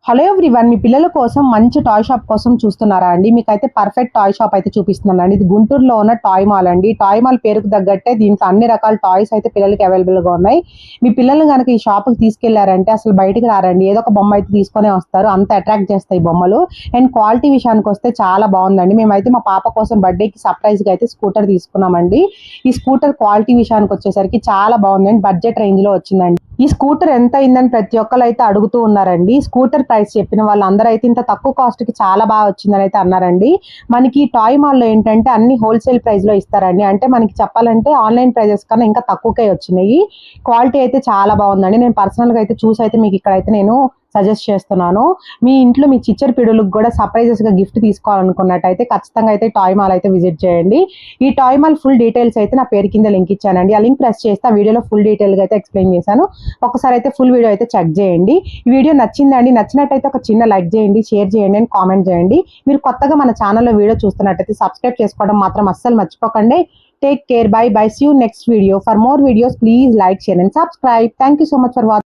Hello everyone, మీ పిల్లల కోసం మంచి టాయ్ షాప్ కోసం చూస్తున్నారా అండి? మీకైతే పర్ఫెక్ట్ టాయ్ షాప్ అయితే చూపిస్తున్నానండి. ఇది గుంటూరులో ఉన్న టాయ్ మాల్ అండి. టాయ్ మాల్ పేరుకు తగ్గట్టే దీంట్లో అన్ని రకాల టాయ్స్ అయితే పిల్లలకి అవైలబుల్గా ఉన్నాయి. మీ పిల్లల్ని కనుక ఈ షాప్కి తీసుకెళ్లారంటే అసలు బయటికి రారండి. ఏదో ఒక బొమ్మ అయితే తీసుకునే వస్తారు. అంత అట్రాక్ట్ చేస్తాయి బొమ్మలు. అండ్ క్వాలిటీ విషయానికి వస్తే చాలా బాగుందండి. మేమైతే మా పాప కోసం బర్త్డేకి సర్ప్రైజ్గా అయితే స్కూటర్ తీసుకున్నామండి. ఈ స్కూటర్ క్వాలిటీ విషయానికి వచ్చేసరికి చాలా బాగుందండి. బడ్జెట్ రేంజ్ లో వచ్చిందండి. ఈ స్కూటర్ ఎంత అయిందని ప్రతి ఒక్కరు అయితే అడుగుతూ ఉన్నారండి. స్కూటర్ ప్రైస్ చెప్పిన వాళ్ళందరూ అయితే ఇంత తక్కువ కాస్ట్ కి చాలా బాగా వచ్చిందని అయితే అన్నారండి. మనకి టాయ్ మాల్ లో ఏంటంటే అన్ని హోల్సేల్ ప్రైస్ లో ఇస్తారండి. అంటే మనకి చెప్పాలంటే ఆన్లైన్ ప్రైజెస్ కన్నా ఇంకా తక్కువకే వచ్చినాయి. క్వాలిటీ అయితే చాలా బాగుందండి. నేను పర్సనల్ గా అయితే చూసి అయితే మీకు ఇక్కడైతే నేను సజెస్ట్ చేస్తున్నాను. మీ ఇంట్లో మీ చిచ్చర్ పిడులకు కూడా సర్ప్రైజెస్ గా గిఫ్ట్ తీసుకోవాలనుకున్నట్టయితే ఖచ్చితంగా అయితే టాయ్ మాల్ అయితే విజిట్ చేయండి. ఈ టాయ్ మాల్ ఫుల్ డీటెయిల్స్ అయితే నా పేరు కింద లింక్ ఇచ్చానండి. ఆ లింక్ ప్రెస్ చేస్తే ఆ వీడియోలో ఫుల్ డీటెయిల్ గా అయితే ఎక్స్ప్లెయిన్ చేశాను. ఒకసారి అయితే ఫుల్ వీడియో అయితే చెక్ చేయండి. ఈ వీడియో నచ్చిందండి, నచ్చినట్టయితే ఒక చిన్న లైక్ చేయండి, షేర్ చేయండి అండ్ కామెంట్ చేయండి. మీరు కొత్తగా మన ఛానల్లో వీడియో చూస్తున్నట్టయితే సబ్స్క్రైబ్ చేసుకోవడం మాత్రం అస్సలు మర్చిపోకండి. Take care. Bye bye. See you next video. For more videos, please like, share and subscribe. Thank you so much for watching.